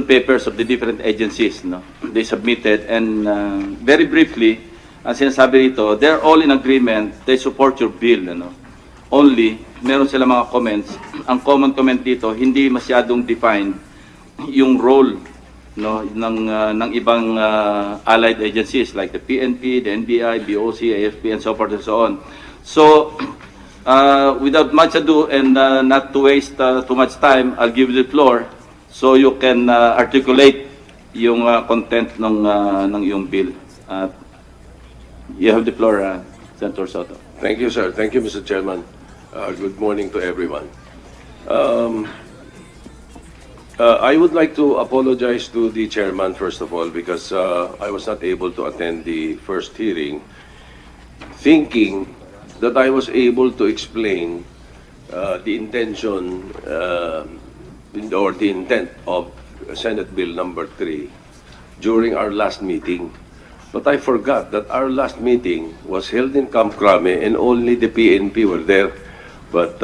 papers of the different agencies, no? They submitted, and very briefly, ang sinasabi rito, they're all in agreement, they support your bill, ano? Only, meron sila mga comments. Ang common comment dito, hindi masyadong defined yung role, no, ng ibang allied agencies like the PNP, the NBI, BOC, AFP, and so forth and so on. So, without much ado and not to waste too much time, I'll give you the floor so you can articulate yung content ng iyong bill. You have the floor, Senator Sotto. Thank you, sir. Thank you, Mr. Chairman. Good morning to everyone. I would like to apologize to the chairman, first of all, because I was not able to attend the first hearing, thinking that I was able to explain the intention or the intent of Senate Bill number 3 during our last meeting. But I forgot that our last meeting was held in Camp Crame and only the PNP were there. But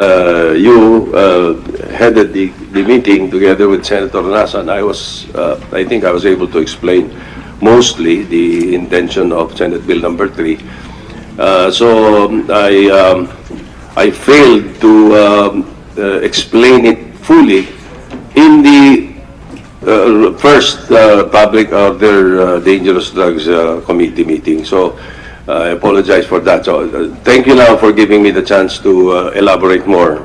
you headed the meeting together with Senator Honasan. I think I was able to explain mostly the intention of Senate Bill number 3. So I failed to explain it fully in the first public order dangerous drugs committee meeting. So I apologize for that. So thank you now for giving me the chance to elaborate more.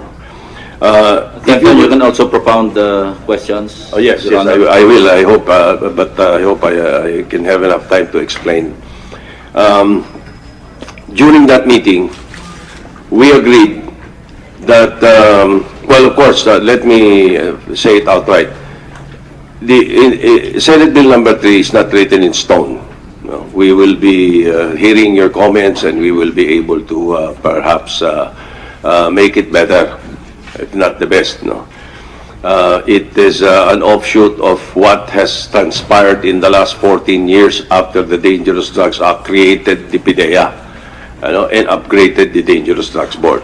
You can also propound questions. Oh yes, yes, I will. I hope, but I hope I can have enough time to explain. During that meeting, we agreed that, well, of course, let me say it outright. The Senate Bill number 3 is not written in stone. No, we will be hearing your comments, and we will be able to perhaps make it better, if not the best. No, it is an offshoot of what has transpired in the last 14 years after the Dangerous Drugs Act created the PDEA, and upgraded the Dangerous Drugs Board.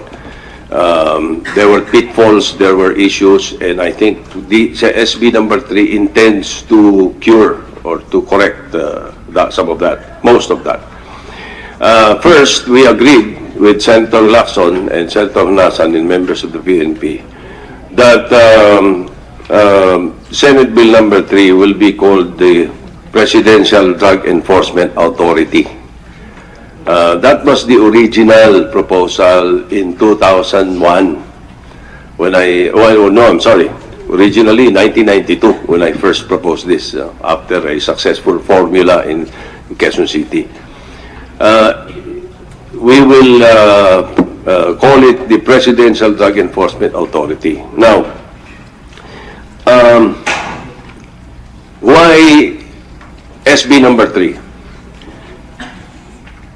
There were pitfalls, there were issues, and I think the SB number 3 intends to cure or to correct some of that, most of that. First, we agreed with Senator Lacson and Senator Honasan and members of the PNP that Senate Bill number 3 will be called the Presidential Drug Enforcement Authority. That was the original proposal in 2001 when originally 1992 when I first proposed this after a successful formula in Quezon City. We will call it the Presidential Drug Enforcement Authority. Now, why SB number 3?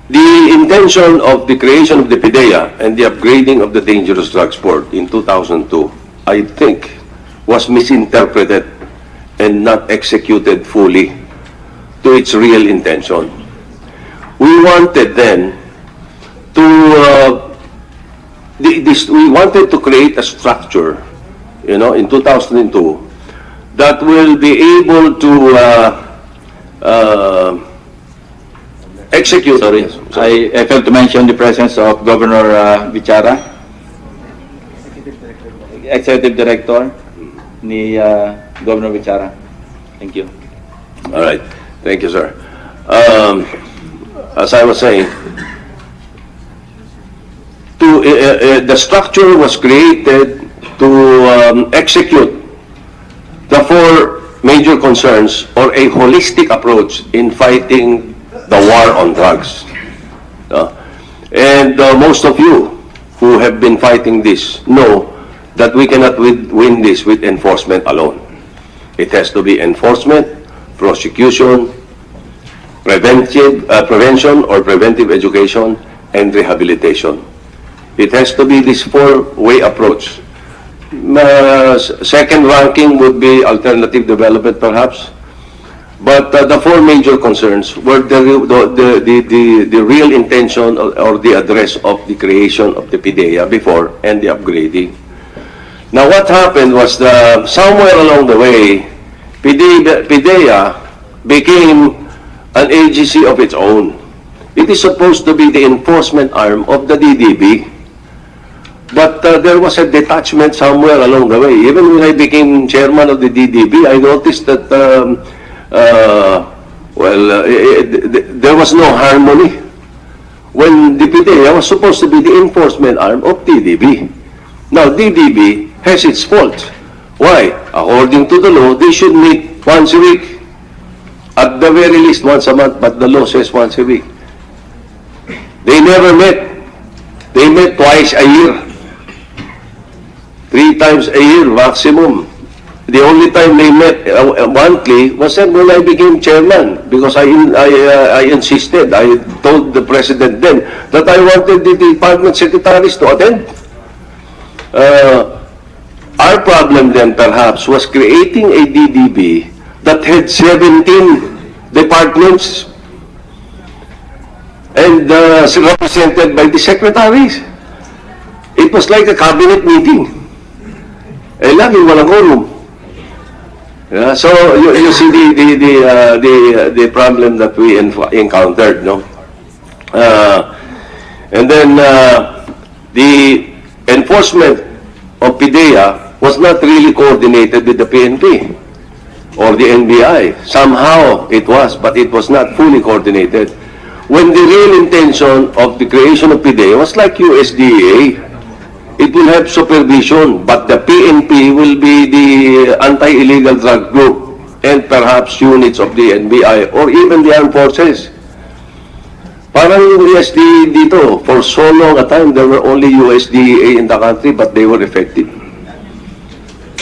The intention of the creation of the PDEA and the upgrading of the Dangerous Drugs Board in 2002, I think, was misinterpreted and not executed fully to its real intention. We wanted then to we wanted to create a structure, in 2002 that will be able to execute. Sorry, I failed to mention the presence of Governor Bichara, Executive Director ni Governor Bichara. Thank you. All right. Thank you, sir. As I was saying, the structure was created to execute the 4 major concerns or a holistic approach in fighting the war on drugs. And most of you who have been fighting this know that we cannot win this with enforcement alone. It has to be enforcement, prosecution, prevention or preventive education, and rehabilitation. It has to be this 4-way approach. Second ranking would be alternative development, perhaps. But the 4 major concerns were the real intention or the address of the creation of the PDEA before and the upgrading. Now, what happened was somewhere along the way, PIDEA became an agency of its own. It is supposed to be the enforcement arm of the DDB. But there was a detachment somewhere along the way. Even when I became chairman of the DDB, I noticed that, there was no harmony. When the PIDEA was supposed to be the enforcement arm of DDB. Now, DDB has its faults. Why? According to the law, they should meet once a week. At the very least, once a month, but the law says once a week. They never met. They met twice a year. 3 times a year, maximum. The only time they met monthly was when I became chairman, because I insisted. I told the president then that I wanted the department secretaries to attend. Our problem then perhaps was creating a DDB that had 17 departments and represented by the secretaries. It was like a cabinet meeting. Laging walang quorum. Yeah, so you see the problem that we encountered, no? And then the enforcement of PIDEA was not really coordinated with the PNP or the NBI. Somehow it was, but it was not fully coordinated. When the real intention of the creation of PIDEA was like USDA, it will have supervision, but the PNP will be the anti-illegal drug group and perhaps units of the NBI or even the armed forces. Parang yung USDA dito, for so long a time, there were only USDA in the country, but they were effective.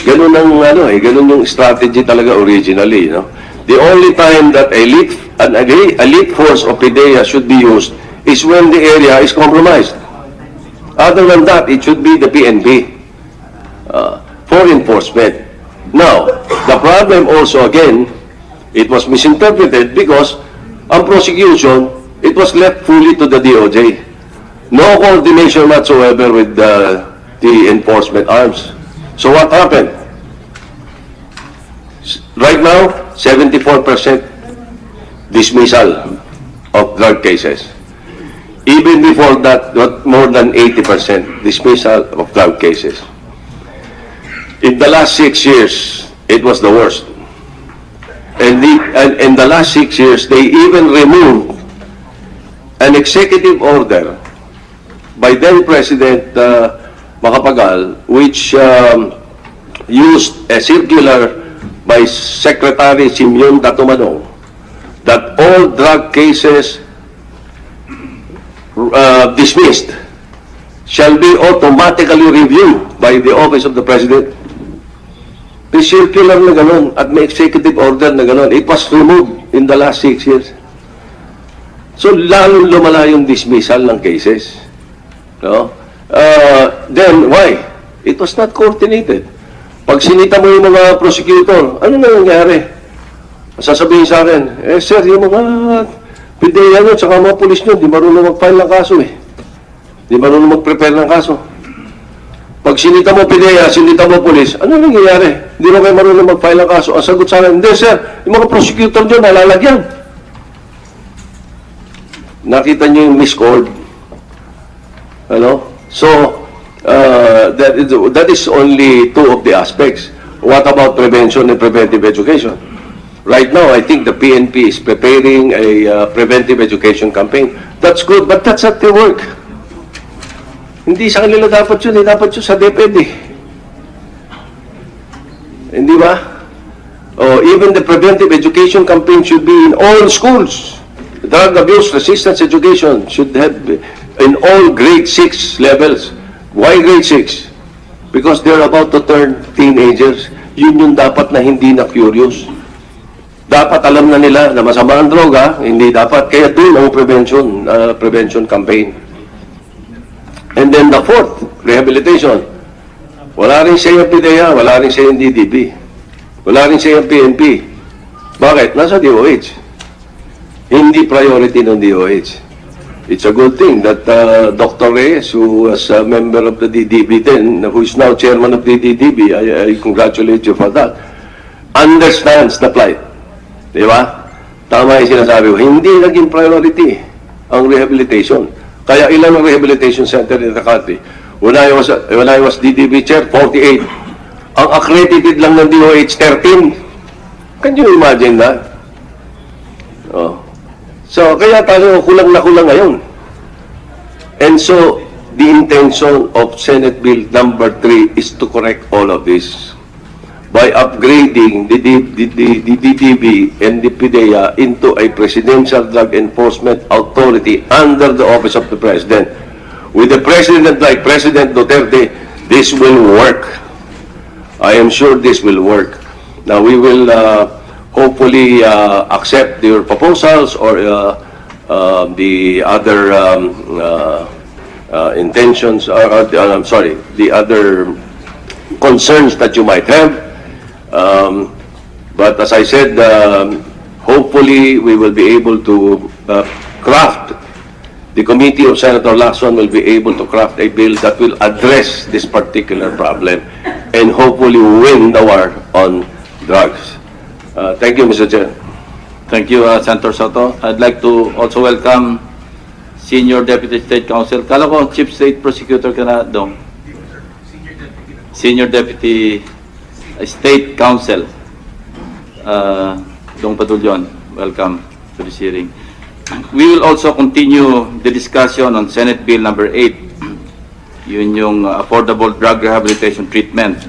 Ganun ang ganun yung strategy talaga originally, no? The only time that an elite force of PIDEA should be used is when the area is compromised. Other than that, it should be the PNP for enforcement. Now, the problem also, again, it was misinterpreted because ang prosecution, it was left fully to the DOJ. No coordination whatsoever with the enforcement arms. So what happened? Right now, 74% dismissal of drug cases. Even before that, more than 80% dismissal of drug cases. In the last 6 years, it was the worst. And in the last 6 years, they even removed an executive order by then President Macapagal, which used a circular by Secretary Simeon Datumanong that all drug cases dismissed shall be automatically reviewed by the Office of the President. The circular na ganun at may executive order na ganun, it was removed in the last 6 years. So, lalong lumala yung dismissal ng cases. No? Then, why? It was not coordinated. Pag sinita mo yung mga prosecutor, ano na nangyari? Sasabihin sa akin, sir, yung mga PIDEA nyo, tsaka mga pulis nyo, di marunong mag-file ng kaso eh. Di marunong mag-prepare ng kaso. Pag sinita mo PIDEA, sinita mo pulis, ano nangyayari? Di mo kayo marunong mag-file ng kaso. Ang sagot sa akin, hindi sir, yung mga prosecutor nyo, nalalagyan. Nakita nyo yung miscode. Ano? So, that is only 2 of the aspects. What about prevention and preventive education? Right now, I think the PNP is preparing a preventive education campaign. That's good, but that's not their work. Hindi sa kanila dapat yun, dapat yun sa DepEd eh. Hindi ba? Oh, even the preventive education campaign should be in all schools. Drug abuse resistance education should have in all grade 6 levels. Why grade 6? Because they're about to turn teenagers. Yun yung dapat na hindi na curious. Dapat alam na nila na masama ang droga, hindi dapat. Kaya doon ang prevention campaign. And then the 4th, rehabilitation. Wala rin siya yung PIDEA, wala rin siya yung DDB. Wala rin siya yung PNP. Bakit? Nasa DOH. Hindi priority ng DOH. It's a good thing that Dr. Reyes, who was a member of the DDB then, who is now chairman of the DDB, I congratulate you for that. understands the plight. Di ba? Tama yung sinasabi ko. Hindi naging priority ang rehabilitation. Kaya ilan ang rehabilitation center in the country? When I was DDB chair, 48. Ang accredited lang ng DOH, 13. Can you imagine that? Oh. So, kaya tayo kulang na kulang ngayon. And so, the intention of Senate Bill number 3 is to correct all of this by upgrading the DDB and the PDEA into a Presidential Drug Enforcement Authority under the Office of the President. With the President like President Duterte, this will work. I am sure this will work. Now, we will hopefully accept your proposals or the other intentions, I'm sorry, the other concerns that you might have. But as I said, hopefully we will be able to craft, the committee of Senator Lacson will be able to craft a bill that will address this particular problem and hopefully win the war on drugs. Thank you, Mr. Chair. Thank you, Senator Sotto. I'd like to also welcome Senior Deputy State Counsel. Kala ko, Chief State Prosecutor ka na, Dong. Senior Deputy State Counsel, Dong Padulyon. Welcome to this hearing. We will also continue the discussion on Senate Bill number 8. Yun yung Affordable Drug Rehabilitation Treatment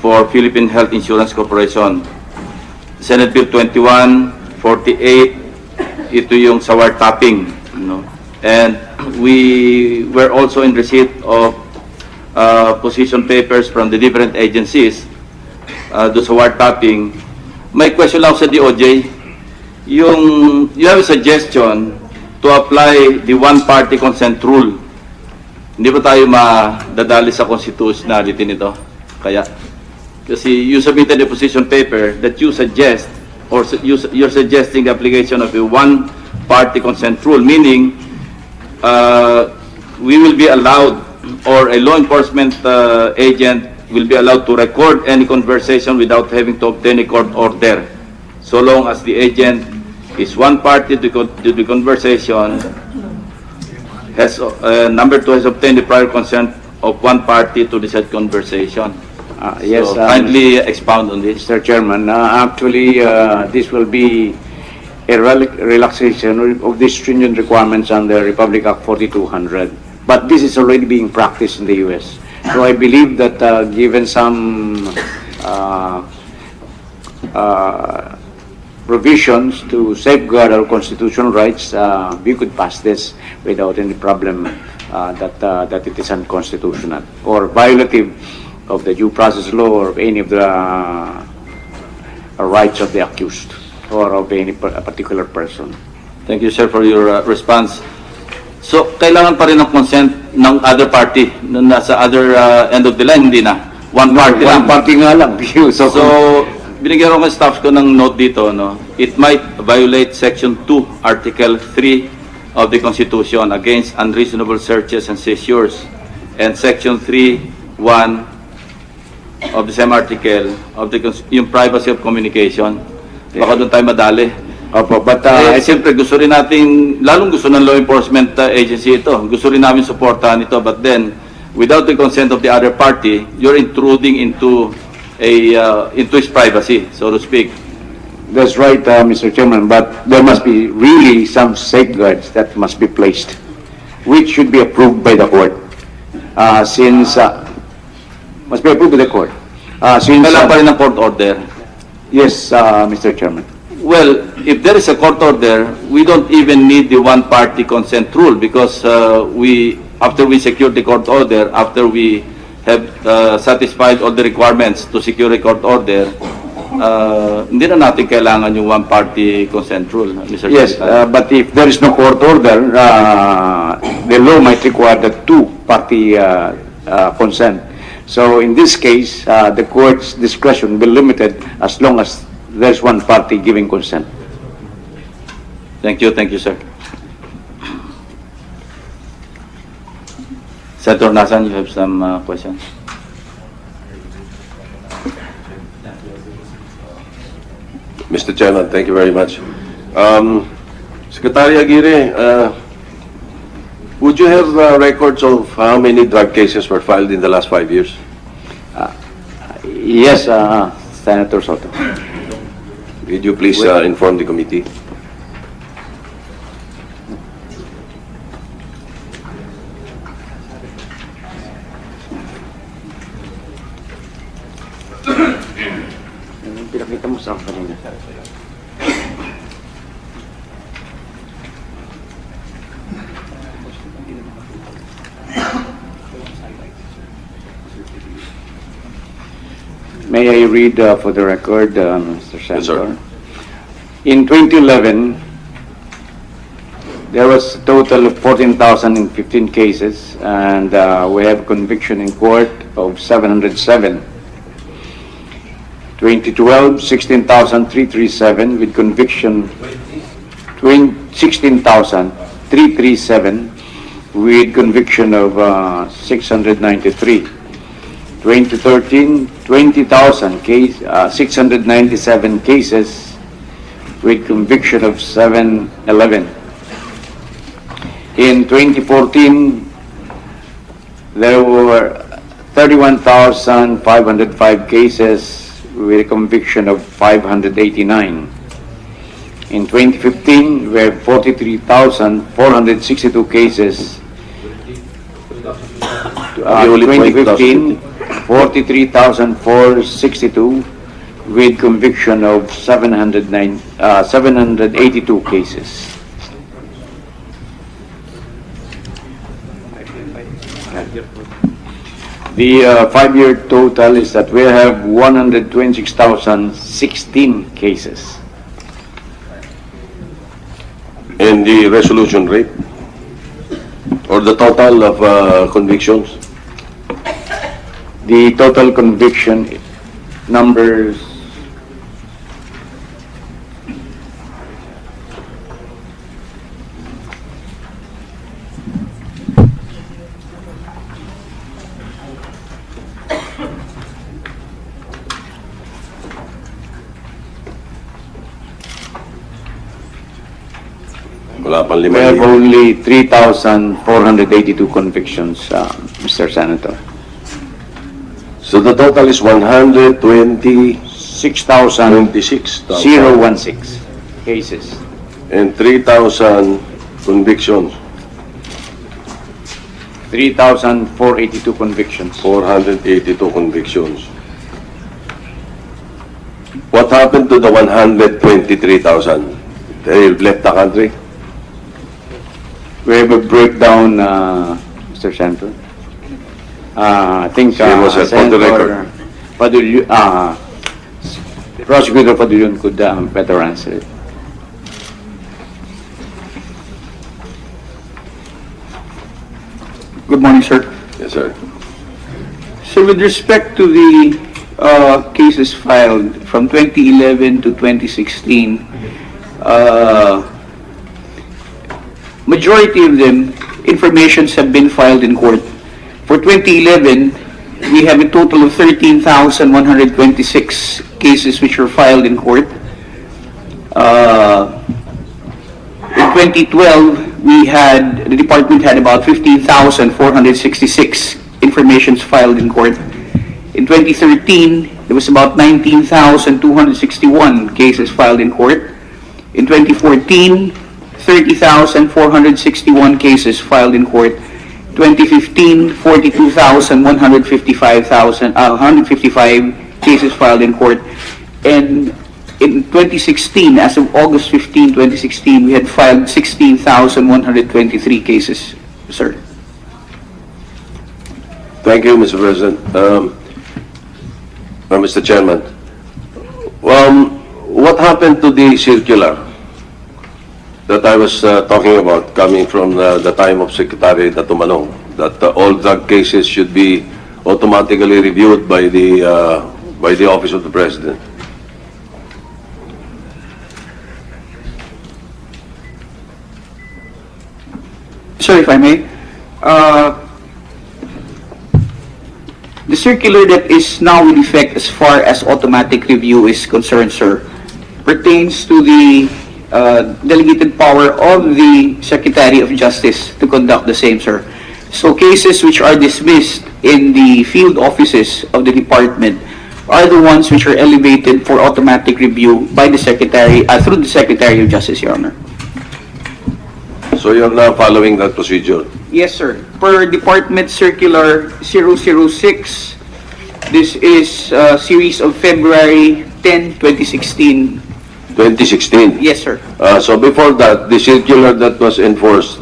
for Philippine Health Insurance Corporation. Senate Bill 2148, ito yung sa wiretapping, no? And we were also in receipt of position papers from the different agencies do sa wiretapping. May question lang sa DOJ. You have a suggestion to apply the one-party consent rule. Hindi ba tayo madadali sa constitutionality nito? Kaya, kasi you submitted a position paper that you suggest, or you're suggesting the application of a one-party consent rule, meaning we will be allowed, or a law enforcement agent will be allowed to record any conversation without having to obtain a court order, so long as the agent is one party to the conversation, has number 2 has obtained the prior consent of one party to the said conversation. Yes, so, kindly expound on this. Mr. Chairman. Actually, this will be a relaxation of the stringent requirements under Republic Act 4200. But this is already being practiced in the U.S. So I believe that given some provisions to safeguard our constitutional rights, we could pass this without any problem that it is unconstitutional or violative of the due process law or of any of the rights of the accused or of any particular person. Thank you, sir, for your response. So, kailangan pa rin ng consent ng other party na nasa other end of the line, hindi na. One party lang. One party nga lang. So, binigyan ko ng staff ko ng note dito, no? It might violate Section 2, Article 3 of the Constitution against unreasonable searches and seizures, and Section 3(1) of the same article of the yung privacy of communication. Baka doon tayo madali. Opo, but siyempre gusto rin natin, lalong gusto ng law enforcement agency ito. Gusto rin namin supportahan ito, but then without the consent of the other party, you're intruding into into his privacy, so to speak. that's right, Mr. Chairman, but there must be really some safeguards that must be placed, which should be approved by the court. Since must be approved by the court. Kailangan pa rin ng court order. Yes, Mr. Chairman. Well, if there is a court order, we don't even need the one-party consent rule because after we secure the court order, after we have satisfied all the requirements to secure a court order, hindi na natin kailangan yung one-party consent rule, Mr. Yes, Secretary. but if there is no court order, the law might require the two-party consent. So in this case, the court's discretion will be limited as long as there's one party giving consent. Thank you, sir. Senator Honasan, you have some questions? Mr. Chairman, thank you very much. Secretary Aguirre, would you have records of how many drug cases were filed in the last 5 years? Yes, Senator Sotto. Would you please inform the committee? Pinakita mo sa akin kanina. May I read for the record, Mr. Senator? Yes, sir. In 2011, there was a total of 14,015 cases, and we have conviction in court of 707. 2012, 16,337 with conviction, 16,337 with conviction of 693. 2013, 20,697 cases with conviction of 711. In 2014, there were 31,505 cases with a conviction of 589. In 2015, we have 43,462 cases. 2015, 43,462 with conviction of 782 cases. The 5-year total is that we have 126,016 cases. And the resolution rate? Or the total of convictions? The total conviction numbers Wala pang we lima. have only 3,482 convictions, Mr. Senator. So the total is 126,000 6,016 cases. and 3,000 convictions, 3,482 convictions. 482 convictions. What happened to the 123,000? They left the country? We have a breakdown, Mr. Senator. I think Sige mo, sir, for the record. Prosecutor Padulyon could better answer it. Good morning, sir. Yes, sir. So with respect to the cases filed from 2011 to 2016, majority of them, informations have been filed in court. For 2011, we have a total of 13,126 cases which were filed in court. In 2012, the department had about 15,466 informations filed in court. In 2013, there was about 19,261 cases filed in court. In 2014, 30,461 cases filed in court. 2015, 155 cases filed in court. And in 2016, as of August 15, 2016, we had filed 16,123 cases, sir. Thank you, Mr. President. Mr. Chairman, what happened to the circular that I was talking about coming from the time of Secretary Datumanong, that all drug cases should be automatically reviewed by the Office of the President? Sir, if I may, the circular that is now in effect as far as automatic review is concerned, sir, pertains to the delegated power of the Secretary of Justice to conduct the same, sir. So cases which are dismissed in the field offices of the department are the ones which are elevated for automatic review by the Secretary, through the Secretary of Justice, Your Honor. So you're now following that procedure? Yes, sir. Per Department Circular 006, this is a series of February 10, 2016. 2016? Yes, sir. So before that, the circular that was enforced,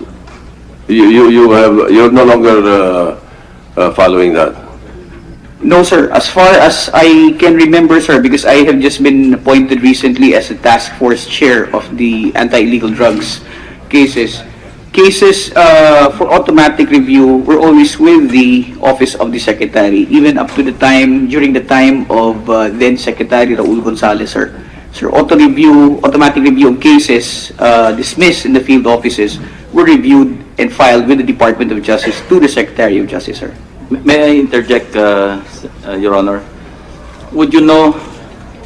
you're no longer following that? No, sir. As far as I can remember, sir, because I have just been appointed recently as a task force chair of the anti-illegal drugs cases. Cases for automatic review were always with the Office of the Secretary, even up to the time, during the time of then Secretary Raul Gonzalez, sir. Sir, automatic review of cases dismissed in the field offices were reviewed and filed with the Department of Justice to the Secretary of Justice, sir. May I interject, Your Honor? Would you know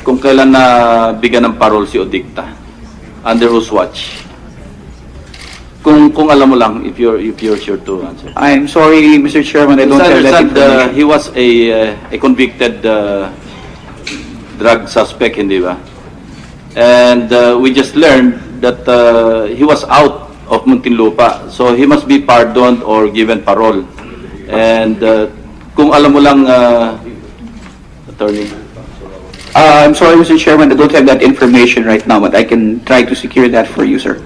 kung kailan na bigyan ng parol si Odicta? Under whose watch? Kung alam mo lang, if you're sure to answer. I'm sorry, Mr. Chairman, I don't have that information. He was a convicted drug suspect, hindi ba? And we just learned that he was out of Muntinlupa, so he must be pardoned or given parole. And kung alam mo lang, Attorney. I'm sorry, Mr. Chairman, I don't have that information right now, but I can try to secure that for you, sir.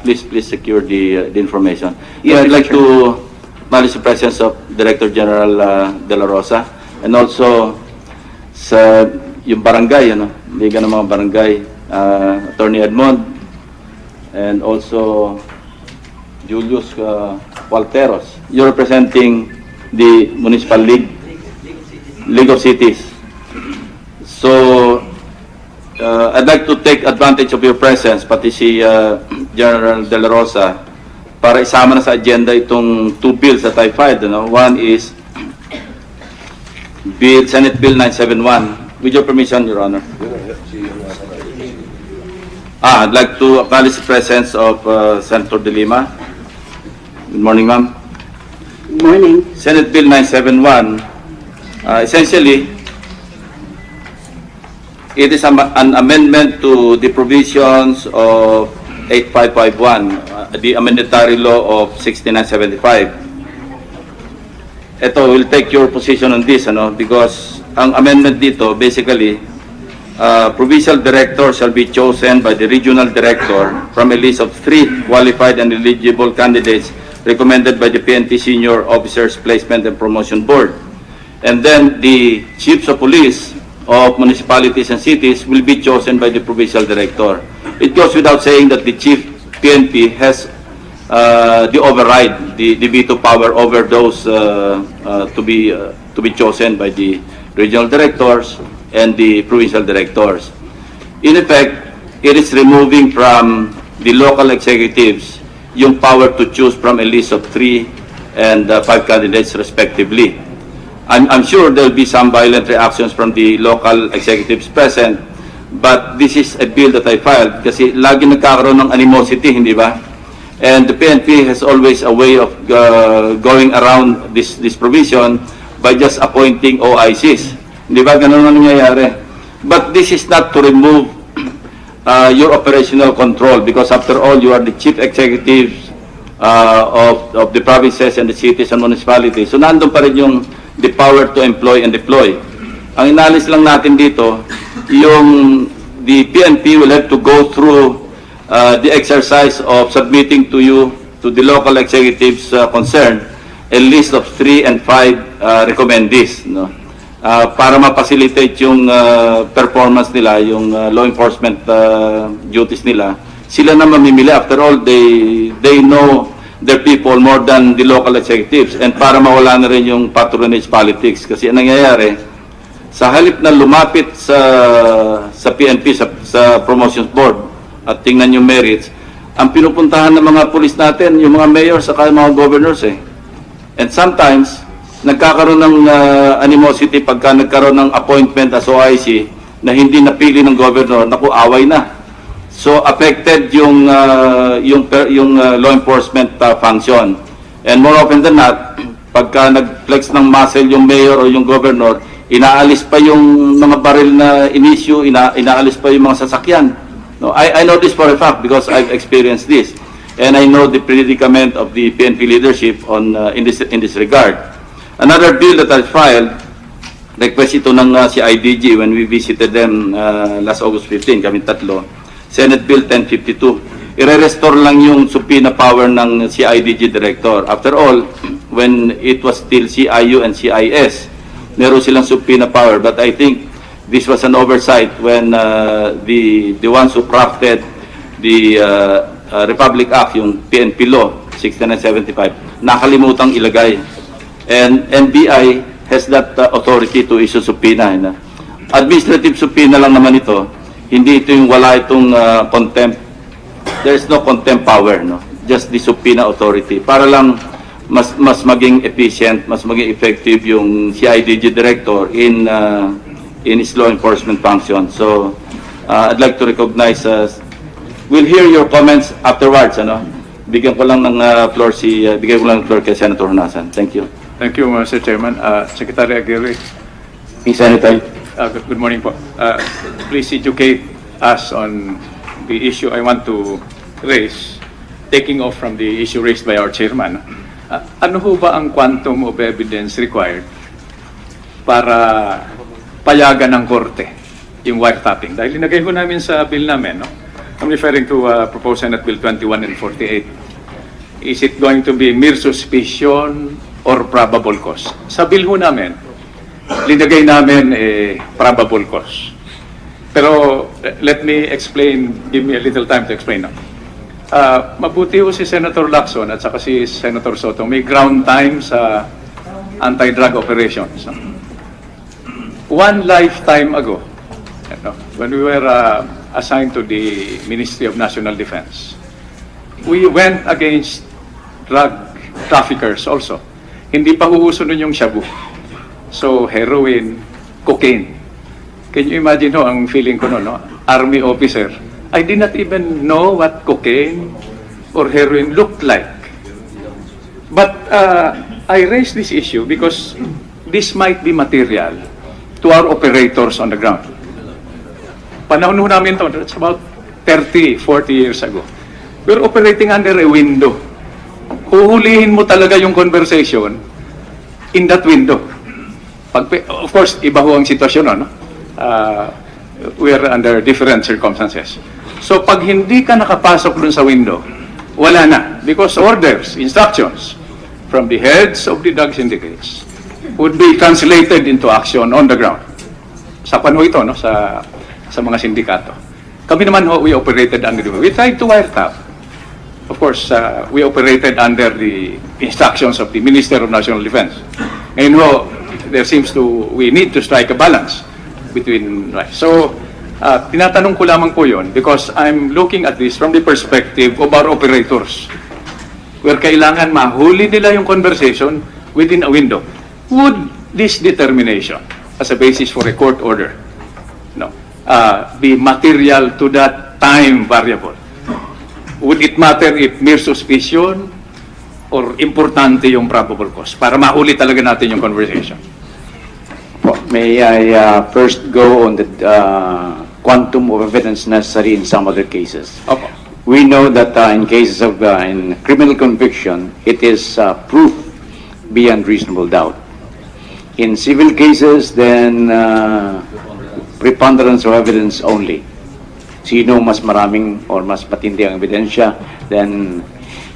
Please secure the information. Yes, I'd like Mr. to acknowledge the presence of Director General De La Rosa and also sa yung barangay, Liga ng mga Barangay, Attorney Edmond, and also Julius Walteros. You're representing the Municipal League of Cities. So, I'd like to take advantage of your presence, pati si General De La Rosa, para isama na sa agenda itong two bills that I filed. One is Senate Bill 971. With your permission, Your Honor. I'd like to acknowledge the presence of Senator De Lima. Good morning, ma'am. Good morning. Senate Bill 971, essentially, it is an amendment to the provisions of 8551, the amendatory law of 6975. Ito, we'll take your position on this, because ang amendment dito, basically, provincial director shall be chosen by the regional director from a list of 3 qualified and eligible candidates recommended by the PNP Senior Officers Placement and Promotion Board. And then the chiefs of police of municipalities and cities will be chosen by the provincial director. It goes without saying that the chief PNP has the override, the veto power over those to be chosen by the regional directors and the provincial directors. In effect, it is removing from the local executives yung power to choose from a list of 3 and 5 candidates respectively. I'm sure there will be some violent reactions from the local executives present, but this is a bill that I filed kasi lagi nagkakaroon ng animosity, hindi ba? And the PNP has always a way of going around this provision by just appointing OICs. Hindi ba? Ganun ang nangyayari. But this is not to remove your operational control because after all, you are the chief executives of the provinces and the cities and municipalities. So nandun pa rin yung the power to employ and deploy. Ang inalis lang natin dito, yung the PNP will have to go through the exercise of submitting to you, to the local executives concerned, a list of 3 and 5 recommendees, para ma-facilitate yung performance nila, yung law enforcement duties nila. Sila na mamimili. After all, they know their people more than the local executives, and para mawala na rin yung patronage politics. Kasi ang nangyayari, sa halip na lumapit sa PNP, sa promotions board, at tingnan yung merits, ang pinupuntahan ng mga pulis natin, yung mga mayors, saka yung mga governors And sometimes, nagkakaroon ng animosity pagka nagkaroon ng appointment as OIC na hindi napili ng governor, naku, away na. So affected yung law enforcement function. And more often than not, pagka nag-flex ng muscle yung mayor o yung governor, inaalis pa yung mga baril na in-issue, inaalis pa yung mga sasakyan. No, I know this for a fact because I've experienced this. And I know the predicament of the PNP leadership on in this regard. Another bill that I filed, request ito ng CIDG when we visited them last August 15, kami tatlo, Senate Bill 1052. I-restore lang yung subpoena power ng CIDG director. After all, when it was still CIU and CIS, meron silang subpoena power. But I think this was an oversight when the ones who crafted the Republic Act, yung PNP Law 6975, nakalimutang ilagay. And NBI has that authority to issue subpoena. Administrative subpoena lang naman ito. Hindi ito yung wala itong contempt. There is no contempt power, no? Just the subpoena authority. Para lang mas maging efficient, mas maging effective yung CIDG director in his law enforcement function. So, I'd like to recognize, we'll hear your comments afterwards, ano? Bigyan ko lang ng floor kay Senator Honasan. Thank you. Thank you, Mr. Chairman. Secretary Aguirre. Senator. Good morning po. Please educate us on the issue I want to raise, taking off from the issue raised by our chairman. Ano ho ba ang quantum of evidence required para payagan ng korte yung wiretapping? Dahil linagay ho namin sa bill namin, no? I'm referring to proposed Senate Bill 21 and 48. Is it going to be mere suspicion or probable cause? Sa bill ho namin, linagay namin probable cause. Pero let me explain, give me a little time to explain now. Mabuti ho si Senator Lacson at saka si Senator Sotto, may ground time sa anti-drug operations. One lifetime ago, when we were assigned to the Ministry of National Defense, we went against drug traffickers also. Hindi pa uuso nun yung shabu. So, heroin, cocaine. Can you imagine ho, ang feeling ko no? Army officer. I did not even know what cocaine or heroin looked like. But I raised this issue because this might be material to our operators on the ground. Panahon ho namin to, it's about 30, 40 years ago. We're operating under a window. Huhulihin mo talaga yung conversation in that window. Of course, iba ho ang sitwasyon, no? We are under different circumstances. So, pag hindi ka nakapasok dun sa window, wala na. Because orders, instructions from the heads of the drug syndicates would be translated into action on the ground. Sa panho ito, no? Sa mga sindikato. Kami naman ho, we operated under the... We tried to wiretap. Of course, we operated under the instructions of the Minister of National Defense. Ngayon ho, there seems to, we need to strike a balance between, right. So, tinatanong ko lamang po yun because I'm looking at this from the perspective of our operators where kailangan mahuli nila yung conversation within a window. Would this determination as a basis for a court order be material to that time variable? Would it matter if mere suspicion or importante yung probable cause para mahuli talaga natin yung conversation? May I first go on the quantum of evidence necessary in some other cases? Opo. We know that in cases of in criminal conviction, it is proof beyond reasonable doubt. In civil cases, then preponderance of evidence only. Sino mas maraming or mas matindi ang ebidensya, then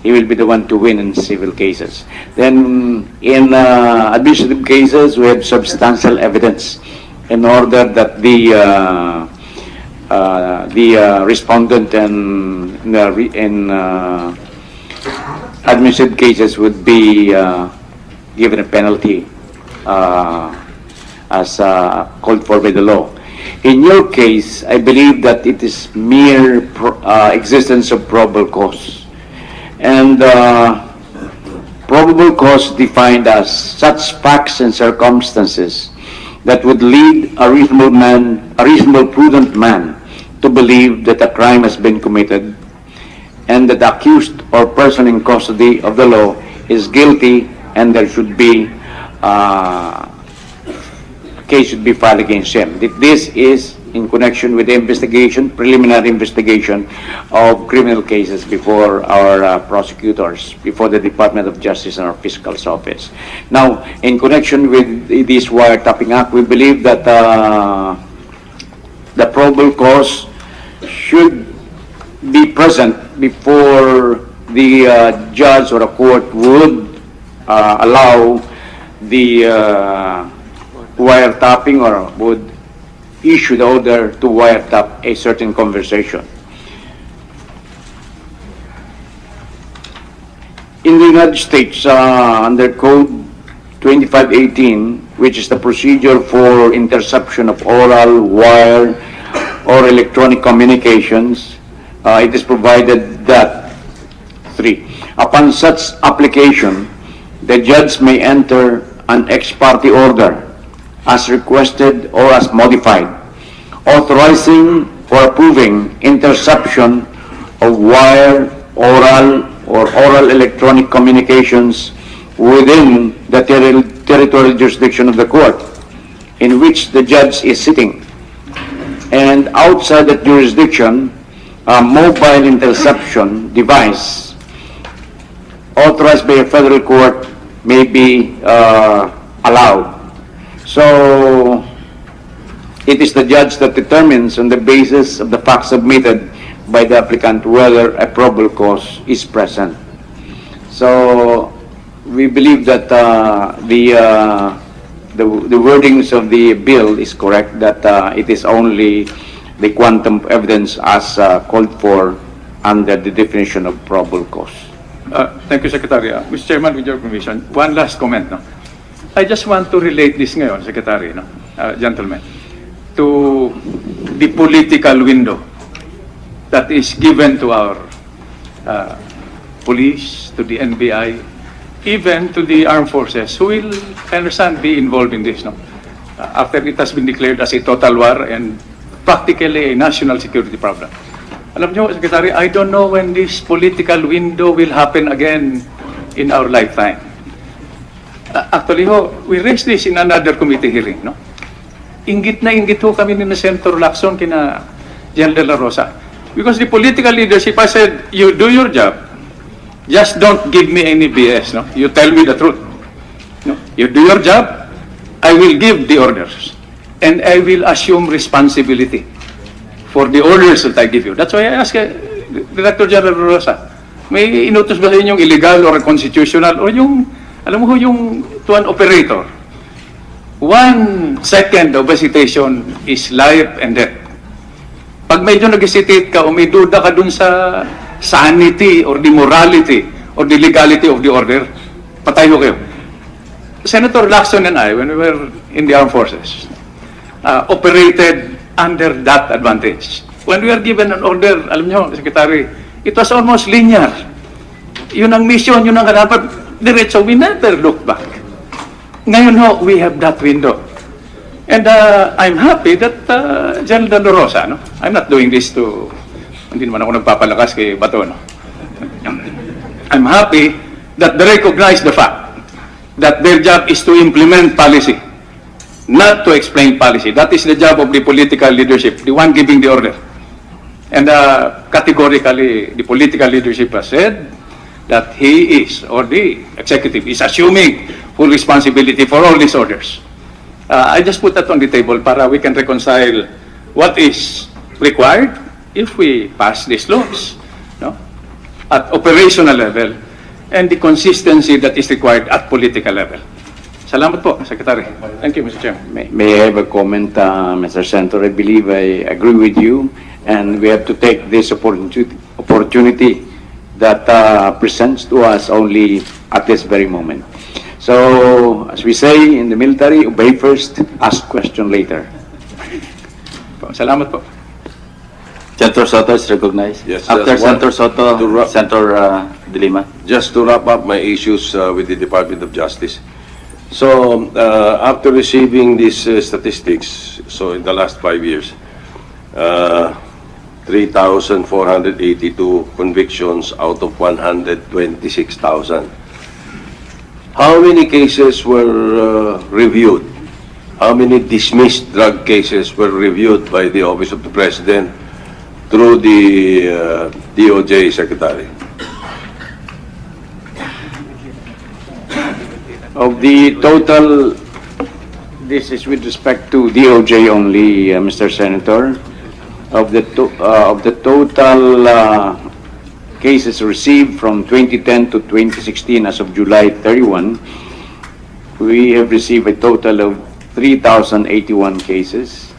he will be the one to win in civil cases. Then, in administrative cases, we have substantial evidence in order that the respondent in administrative cases would be given a penalty as called for by the law. In your case, I believe that it is mere existence of probable cause. And probable cause defined as such facts and circumstances that would lead a reasonable, prudent man to believe that a crime has been committed and that the accused or person in custody of the law is guilty, and there should be a case should be filed against him. This is in connection with the investigation, preliminary investigation of criminal cases before our prosecutors, before the Department of Justice and our Fiscal's Office. Now, in connection with this wiretapping act, we believe that the probable cause should be present before the judge or a court would allow the wiretapping or would issue the order to wiretap a certain conversation. In the United States, under Code 2518, which is the procedure for interception of oral, wire, or electronic communications, it is provided that 3. Upon such application, the judge may enter an ex parte order as requested or as modified, authorizing or approving interception of wire, oral, or oral electronic communications within the territorial jurisdiction of the court in which the judge is sitting. And outside that jurisdiction, a mobile interception device authorized by a federal court may be allowed. So, it is the judge that determines on the basis of the facts submitted by the applicant whether a probable cause is present. So, we believe that the wordings of the bill is correct, that it is only the quantum evidence as called for under the definition of probable cause. Thank you, Secretary. Mr. Chairman, with your permission, one last comment. No? I just want to relate this ngayon, Secretary, no? Gentlemen, to the political window that is given to our police, to the NBI, even to the armed forces, who will, I understand, be involved in this. No? After it has been declared as a total war and practically a national security problem. Alam nyo, Secretary, I don't know when this political window will happen again in our lifetime. Actually, we raised this in another committee hearing, no? Inggit na inggit ho kami ni Senator Lacson kina General De La Rosa. Because the political leadership, I said, you do your job. Just don't give me any BS, no? You tell me the truth. No? You do your job, I will give the orders. And I will assume responsibility for the orders that I give you. That's why I asked Director General De La Rosa, may inutos ba sa inyong illegal or constitutional or yung, alam mo ho, yung to an operator, 1 second of hesitation is life and death. Pag medyo nag-hesitate ka o may duda ka dun sa sanity or the morality or the legality of the order, patay ho kayo. Senator Lacson and I, when we were in the armed forces, operated under that advantage. When we were given an order, alam nyo, Secretary, it was almost linear. Yun ang mission, yun ang harapan. Diretso, we never look back. Ngayon ho, we have that window. And I'm happy that General De La Rosa, no? I'm not doing this to, hindi naman ako nagpapalakas kay Bato, no? I'm happy that they recognize the fact that their job is to implement policy, not to explain policy. That is the job of the political leadership, the one giving the order. And categorically, the political leadership has said that he is, or the executive is assuming full responsibility for all these orders. I just put that on the table para we can reconcile what is required if we pass these laws, no? At operational level, and the consistency that is required at political level. Salamat po, Secretary. Thank you, Mr. Chairman. May I have a comment, Mr. Senator? I believe I agree with you, and we have to take this opportunity that presents to us only at this very moment. So, as we say in the military, obey first, ask question later. Salamat po. Senator Sotto is recognized. Yes, After just one- Senator Sotto, to wrap- Senator De Lima. Just to wrap up my issues with the Department of Justice. So, after receiving these statistics, so in the last 5 years, 3,482 convictions out of 126,000. How many cases were reviewed? How many dismissed drug cases were reviewed by the Office of the President through the DOJ Secretary? Of the total, this is with respect to DOJ only, Mr. Senator. Of the total cases received from 2010 to 2016 as of July 31, we have received a total of 3,081 cases.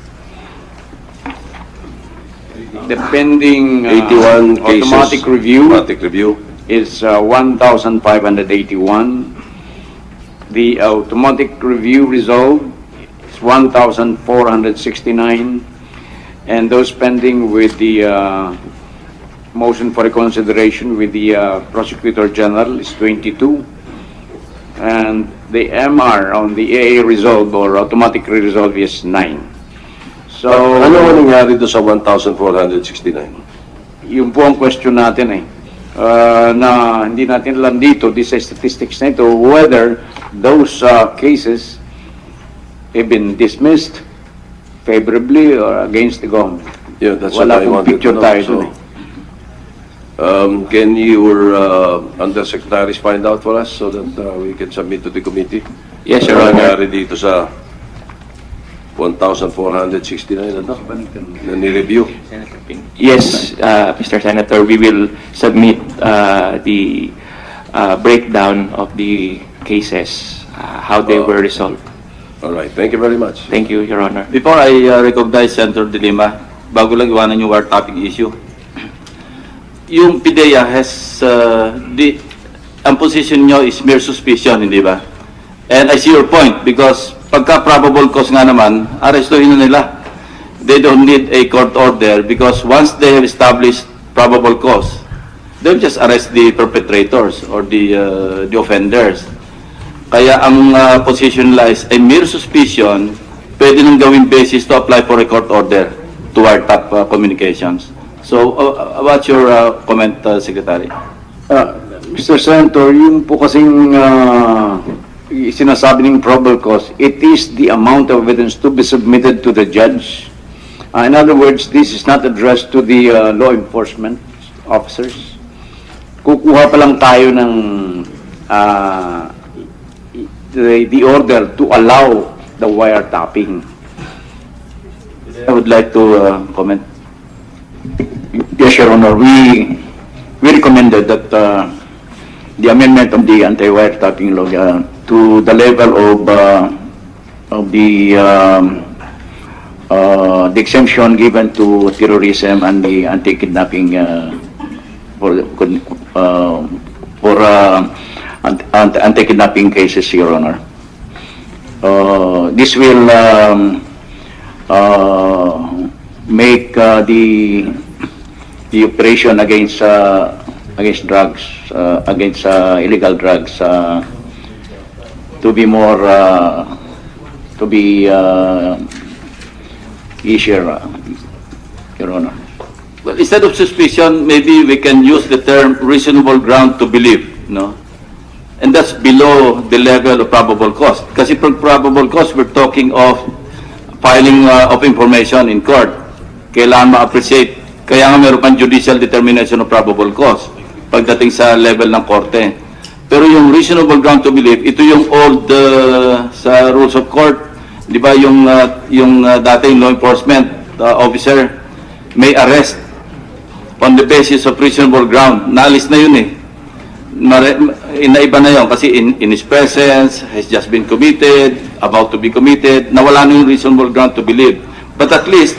The pending 81 cases. automatic review Automatic review. is 1,581. The automatic review resolved is 1,469, and those pending with the motion for reconsideration with the Prosecutor General is 22, and the MR on the AA resolve or automatic resolve is 9. So, Ano nangyari doon sa 1,469? yung po ang question natin na hindi natin alam dito, sa statistics na ito, whether those cases have been dismissed favorably or against the government. Yeah, that's Wala what I pong wanted picture to know. tayo So, dun can your undersecretaries find out for us so that we can submit to the committee? Yes, Your Ano Honor. nangyari dito sa 1,469 na nireview? Yes, Mr. Senator, we will submit the breakdown of the cases, how they were resolved. All right, thank you very much. Thank you, Your Honor. Before I recognize Senator De Lima, bago lang iwanan yung war topic issue, yung PIDEA has, ang position nyo is mere suspicion, hindi ba? And I see your point because pagka probable cause nga naman, arestuhin na nila. They don't need a court order because once they have established probable cause, they'll just arrest the perpetrators or the offenders. Kaya ang position lies a mere suspicion, pwede nang gawing basis to apply for a court order to wiretap communications. So, what's your comment, Secretary? Mr. Senator, yung po kasing sinasabi ng probable cause, it is the amount of evidence to be submitted to the judge. In other words, this is not addressed to the law enforcement officers. Kukuha pa lang tayo ng the order to allow the wiretapping. I would like to comment. Yes, Your Honor. We recommended that the amendment of the anti-wiretapping law to the level of the exemption given to terrorism and the anti-kidnapping for anti-kidnapping cases, Your Honor. This will make the operation against drugs, against illegal drugs, to be more easier, Your Honor. Well, instead of suspicion, maybe we can use the term reasonable ground to believe, no? And that's below the level of probable cause. Kasi for probable cause, we're talking of filing of information in court. Kailangan ma-appreciate. Kaya nga meron pang judicial determination of probable cause pagdating sa level ng korte. Pero yung reasonable ground to believe, ito yung old sa rules of court. Di ba yung dating law enforcement officer may arrest on the basis of reasonable ground. Naalis na yun eh. Inaiba na yun kasi in his presence, has just been committed, about to be committed, nawala na yung reasonable ground to believe. But at least,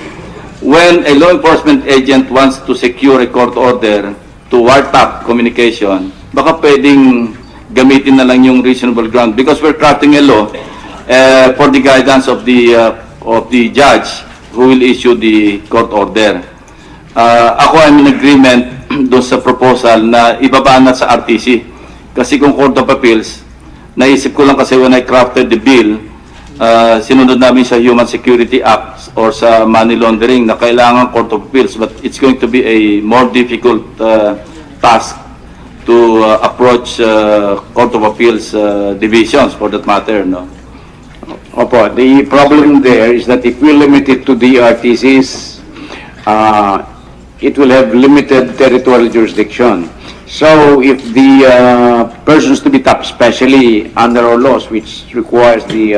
when a law enforcement agent wants to secure a court order to wiretap communication, baka pwedeng gamitin na lang yung reasonable ground because we're crafting a law for the guidance of the judge who will issue the court order. Ako I'm in agreement doon sa proposal na ibaba na sa RTC. Kasi kung Court of Appeals, naisip ko lang kasi when I crafted the bill, sinunod namin sa Human Security Act or sa money laundering na kailangan Court of Appeals, but it's going to be a more difficult task to approach Court of Appeals divisions for that matter, no? Opo, the problem there is that if we limit it to the RTCs, it will have limited territorial jurisdiction. So if the persons to be tapped, especially under our laws, which requires the,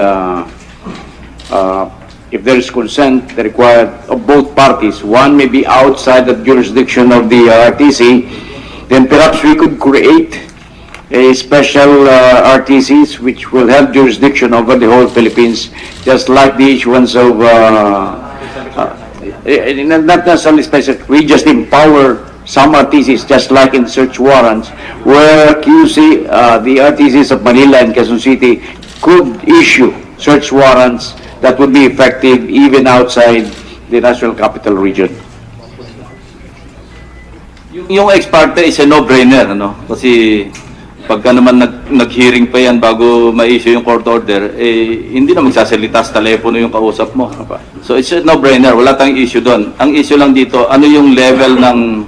if there is consent required of both parties, one may be outside the jurisdiction of the RTC, then perhaps we could create a special RTCs which will have jurisdiction over the whole Philippines, just like the issuance of, not necessarily special, we just empower some RTCs, just like in search warrants, where QC, the RTCs of Manila and Quezon City could issue search warrants that would be effective even outside the National Capital Region. Yung ex parte is a no-brainer, ano? Kasi pagka naman nag-hearing pa yan bago ma-issue yung court order, hindi na magsasalita sa telepono yung kausap mo. So it's a no-brainer, wala tayong issue doon. Ang issue lang dito, ano yung level ng,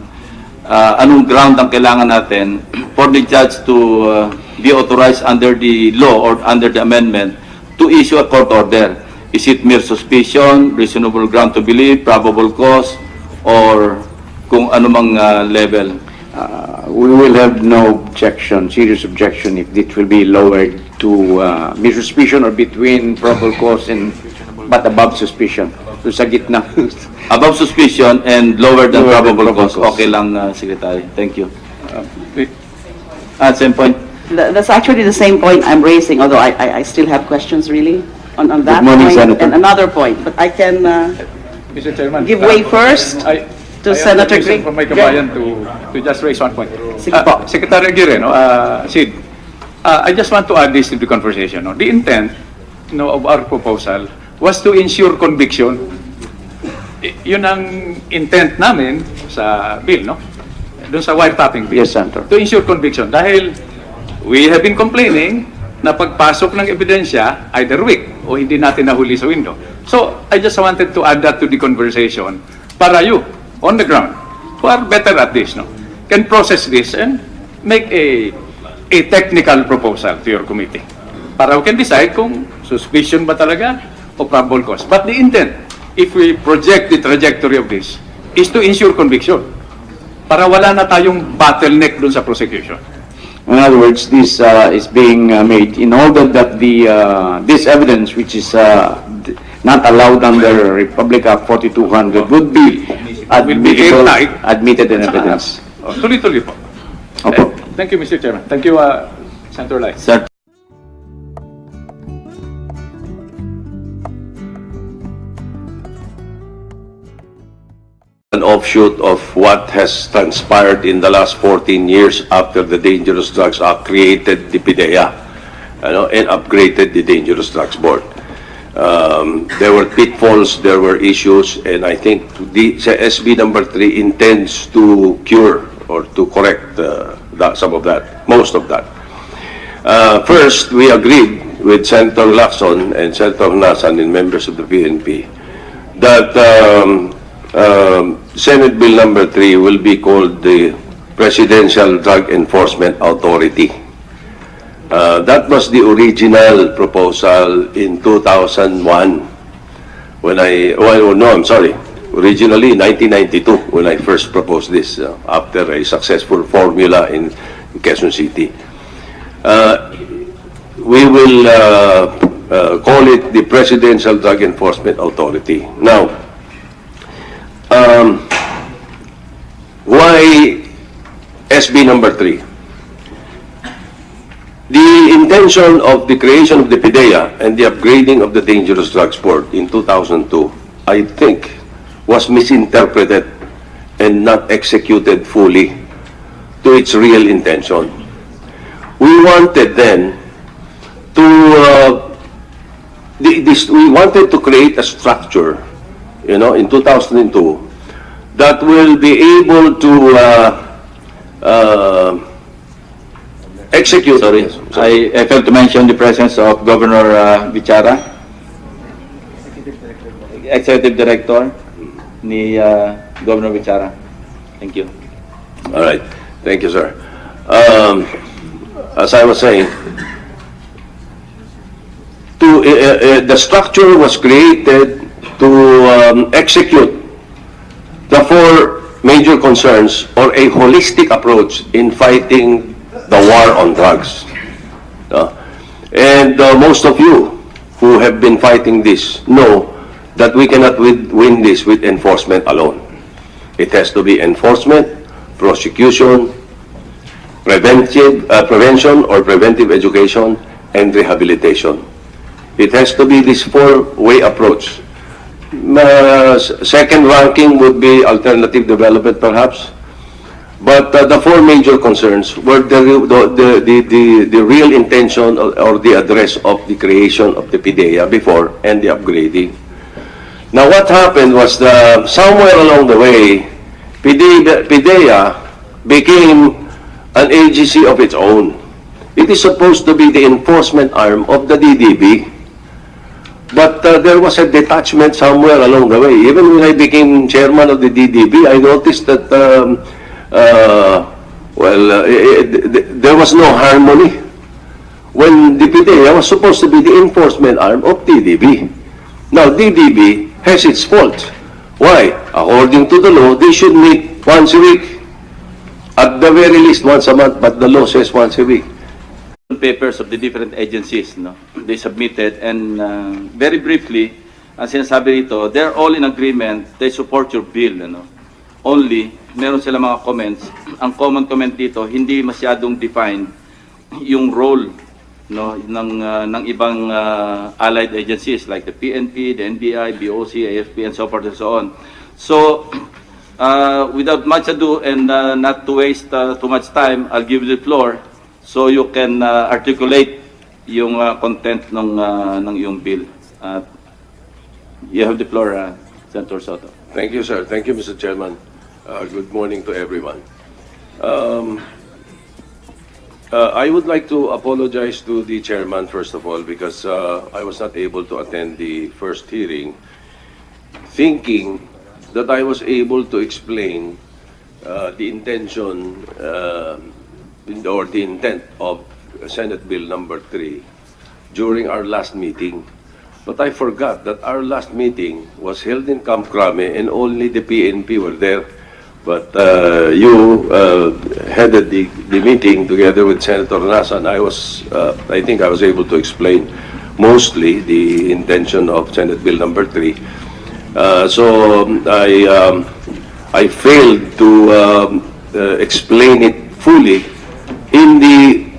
anong ground ang kailangan natin for the judge to be authorized under the law or under the amendment to issue a court order. Is it mere suspicion, reasonable ground to believe, probable cause, or kung anumang level? We will have no objection, serious objection, if it will be lowered to mere suspicion or between probable cause and but above suspicion. So sa gitna. Above suspicion and lower than probable cause. Okay lang, Secretary. Thank you. At same point. That's actually the same point I'm raising, although I still have questions really on that Good morning, point Senator. and another point. But I can Mr. Chairman, give way first to Senator Greg. From my kabayan to just raise one point. Sige po. Secretary Aguirre, no, Sid, I just want to add this to the conversation. No? The intent, of our proposal was to ensure conviction. Yun ang intent namin sa bill, no? Doon sa wiretapping bill. Yes, Senator. To ensure conviction. Dahil we have been complaining na pagpasok ng ebidensya, either weak o hindi natin nahuli sa window. So, I just wanted to add that to the conversation para you, on the ground, who are better at this, no, can process this and make a technical proposal to your committee. Para we can decide kung suspicion ba talaga o probable cause. But the intent, if we project the trajectory of this, is to ensure conviction. Para wala na tayong bottleneck dun sa prosecution. In other words, this is being made in order that this evidence, which is not allowed under Republic Act 4200, would be admitted in evidence. Tuloy-tuloy po. Opo. Thank you, Mr. Chairman. Thank you, Senator Lai. Sir. An offshoot of what has transpired in the last 14 years after the Dangerous Drugs Act created the PIDEA, and upgraded the Dangerous Drugs Board. There were pitfalls, there were issues, and I think the SB number 3 intends to cure or to correct some of that, most of that. First, we agreed with Senator Lacson and Senator Honasan and members of the PNP that Senate Bill number 3 will be called the Presidential Drug Enforcement Authority. That was the original proposal in 2001 when originally 1992 when I first proposed this after a successful formula in Quezon City. We will call it the Presidential Drug Enforcement Authority. Now, why SB number 3? The intention of the creation of the PIDEA and the upgrading of the Dangerous Drugs Board in 2002, I think, was misinterpreted and not executed fully to its real intention. We wanted then to we wanted to create a structure, in 2002, that will be able to execute. Sorry, I failed to mention the presence of Governor Bichara, Executive Director ni Governor Bichara. Thank you. All right. Thank you, sir. As I was saying, the structure was created to execute the four major concerns or a holistic approach in fighting the war on drugs. And most of you who have been fighting this know that we cannot win this with enforcement alone. It has to be enforcement, prosecution, prevention or preventive education, and rehabilitation. It has to be this four-way approach. Second ranking would be alternative development, perhaps. But the four major concerns were the real intention or the address of the creation of the PIDEA before and the upgrading. Now, what happened was somewhere along the way, PIDEA became an agency of its own. It is supposed to be the enforcement arm of the DDB. But there was a detachment somewhere along the way. Even when I became chairman of the DDB, I noticed that, there was no harmony. When the PIDEA was supposed to be the enforcement arm of DDB. Now, DDB has its faults. Why? According to the law, they should meet once a week. At the very least, once a month, but the law says once a week. Papers of the different agencies, no, they submitted, and very briefly, ang sinasabi rito, they're all in agreement, they support your bill, no. Only, meron sila mga comments. Ang common comment dito, hindi masyadong defined yung role, no, ng ibang allied agencies like the PNP, the NBI, BOC, AFP, and so forth and so on. So, without much ado and not to waste too much time, I'll give you the floor so you can articulate yung content ng iyong bill. You have the floor, Senator Sotto. Thank you, sir. Thank you, Mr. Chairman. Good morning to everyone. I would like to apologize to the chairman, first of all, because I was not able to attend the first hearing, thinking that I was able to explain the intention or the intent of Senate Bill number 3 during our last meeting. But I forgot that our last meeting was held in Camp Crame and only the PNP were there. But you headed the meeting together with Senator Honasan. I think I was able to explain mostly the intention of Senate Bill number 3. So I failed to explain it fully in the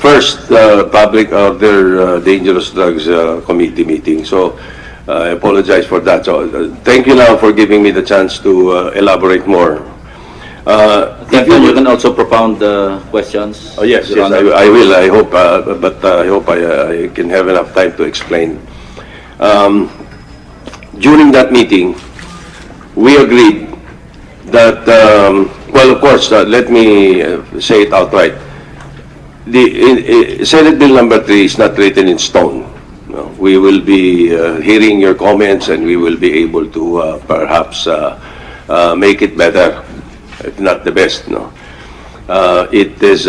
first public order dangerous drugs committee meeting. So I apologize for that. So thank you now for giving me the chance to elaborate more. You can also propound questions. Oh, yes, yes, I will. I hope, but I hope I can have enough time to explain. During that meeting, we agreed that, well, of course, let me say it outright. The Senate Bill number 3 is not written in stone. No, we will be hearing your comments, and we will be able to perhaps make it better, if not the best. No, it is.